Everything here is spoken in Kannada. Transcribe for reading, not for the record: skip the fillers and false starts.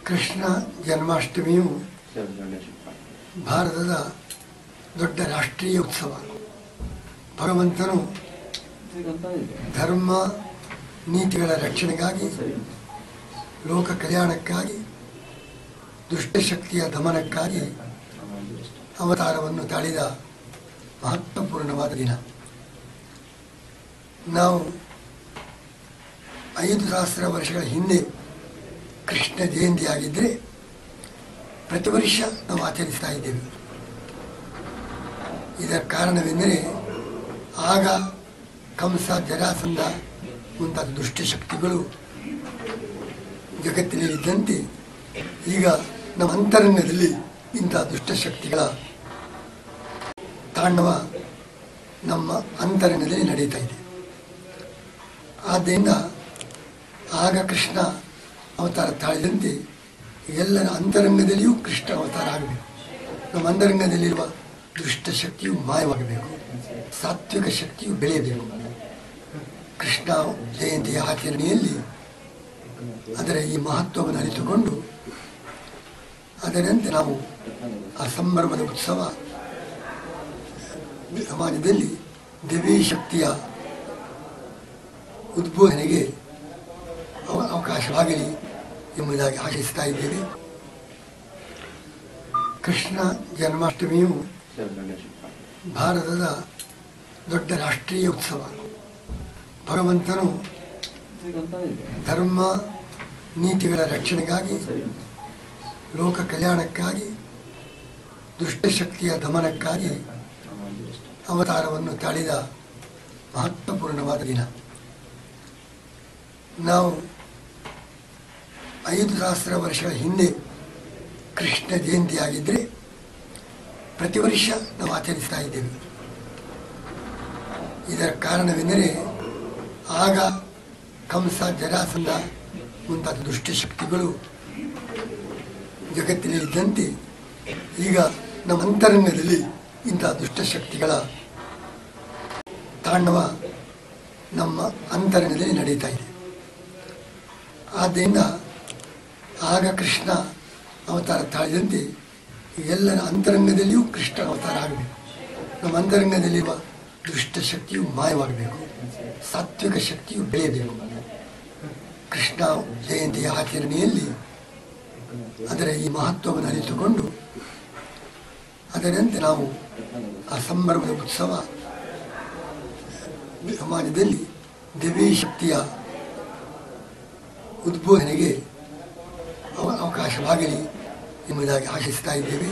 ಕೃಷ್ಣ ಜನ್ಮಾಷ್ಟಮಿಯು ಭಾರತದ ದೊಡ್ಡ ರಾಷ್ಟ್ರೀಯ ಉತ್ಸವ. ಭಗವಂತನು ಧರ್ಮ ನೀತಿಗಳ ರಕ್ಷಣೆಗಾಗಿ, ಲೋಕ ಕಲ್ಯಾಣಕ್ಕಾಗಿ, ದುಷ್ಟಶಕ್ತಿಯ ದಮನಕ್ಕಾಗಿ ಅವತಾರವನ್ನು ತಾಳಿದ ಮಹತ್ವಪೂರ್ಣವಾದ ದಿನ. ನಾವು 5000 ವರ್ಷಗಳ ಹಿಂದೆ ಕೃಷ್ಣ ಜಯಂತಿಯಾಗಿದ್ದರೆ ಪ್ರತಿ ವರ್ಷ ನಾವು ಆಚರಿಸ್ತಾ ಇದ್ದೇವೆ. ಇದರ ಕಾರಣವೆಂದರೆ ಆಗ ಕಂಸ, ಜರಾಸಂಧ ಮುಂತಾದ ದುಷ್ಟಶಕ್ತಿಗಳು ಜಗತ್ತಿನಲ್ಲಿದ್ದಂತೆ ಈಗ ನಮ್ಮ ಅಂತರಂಗದಲ್ಲಿ ಇಂಥ ದುಷ್ಟಶಕ್ತಿಗಳ ತಾಂಡವ ನಮ್ಮ ಅಂತರಂಗದಲ್ಲಿ ನಡೀತಾ ಇದೆ. ಆದ್ದರಿಂದ ಆಗ ಕೃಷ್ಣ ಅವತಾರ ತಾಳಿದಂತೆ ಎಲ್ಲರ ಅಂತರಂಗದಲ್ಲಿಯೂ ಕೃಷ್ಣ ಅವತಾರ ಆಗಬೇಕು. ನಮ್ಮ ಅಂತರಂಗದಲ್ಲಿರುವ ದುಷ್ಟಶಕ್ತಿಯು ಮಾಯವಾಗಬೇಕು, ಸಾತ್ವಿಕ ಶಕ್ತಿಯು ಬೆಳೆಯಬೇಕು. ಕೃಷ್ಣ ಜಯಂತಿಯ ಆಚರಣೆಯಲ್ಲಿ ಅದರ ಈ ಮಹತ್ವವನ್ನು ಅರಿತುಕೊಂಡು ಅದರಂತೆ ನಾವು ಆ ಸಂಭ್ರಮದ ಉತ್ಸವ ಸಮಾಜದಲ್ಲಿ ದೇವಿ ಶಕ್ತಿಯ ಉದ್ಬೋಧನೆಗೆ ಅವಕಾಶವಾಗಲಿ ಎಂಬುದಾಗಿ ಆಶಿಸ್ತಾ ಇದ್ದೇವೆ. ಕೃಷ್ಣ ಜನ್ಮಾಷ್ಟಮಿಯು ಭಾರತದ ದೊಡ್ಡ ರಾಷ್ಟ್ರೀಯ ಉತ್ಸವ. ಭಗವಂತನು ಧರ್ಮ ನೀತಿಗಳ ರಕ್ಷಣೆಗಾಗಿ, ಲೋಕ ಕಲ್ಯಾಣಕ್ಕಾಗಿ, ದುಷ್ಟಶಕ್ತಿಯ ದಮನಕ್ಕಾಗಿ ಅವತಾರವನ್ನು ತಾಳಿದ ಮಹತ್ವಪೂರ್ಣವಾದ ದಿನ. ನಾವು 5000 ವರ್ಷಗಳ ಹಿಂದೆ ಕೃಷ್ಣ ಜಯಂತಿಯಾಗಿದ್ದರೆ ಪ್ರತಿ ವರ್ಷ ನಾವು ಆಚರಿಸ್ತಾ ಇದ್ದೇವೆ. ಇದರ ಕಾರಣವೆಂದರೆ ಆಗ ಕಂಸ, ಜರಾಸಂಧ ಮುಂತಾದ ದುಷ್ಟಶಕ್ತಿಗಳು ಜಗತ್ತಿನಲ್ಲಿದ್ದಂತೆ ಈಗ ನಮ್ಮ ಅಂತರಂಗದಲ್ಲಿ ಇಂಥ ದುಷ್ಟಶಕ್ತಿಗಳ ತಾಂಡವ ನಮ್ಮ ಅಂತರಂಗದಲ್ಲಿ ನಡೀತಾ ಇದೆ. ಆದ್ದರಿಂದ ಆಗ ಕೃಷ್ಣ ಅವತಾರ ತಾಳಿದಂತೆ ಎಲ್ಲರ ಅಂತರಂಗದಲ್ಲಿಯೂ ಕೃಷ್ಣ ಅವತಾರ ಆಗಬೇಕು. ನಮ್ಮ ಅಂತರಂಗದಲ್ಲಿರುವ ದುಷ್ಟಶಕ್ತಿಯು ಮಾಯವಾಗಬೇಕು, ಸಾತ್ವಿಕ ಶಕ್ತಿಯು ಬೆಳೆಯಬೇಕು. ಕೃಷ್ಣ ಜಯಂತಿಯ ಆಚರಣೆಯಲ್ಲಿ ಅದರ ಈ ಮಹತ್ವವನ್ನು ಅರಿತುಕೊಂಡು ಅದರಂತೆ ನಾವು ಆ ಸಂಭ್ರಮದ ಉತ್ಸವ ಸಮಾಜದಲ್ಲಿ ದೇವಿ ಶಕ್ತಿಯ ಉದ್ಬೋಧನೆಗೆ ಅವಕಾಶವಾಗಲಿ ಎಂಬುದಾಗಿ ಆಶಿಸ್ತಾ ಇದ್ದೇವೆ.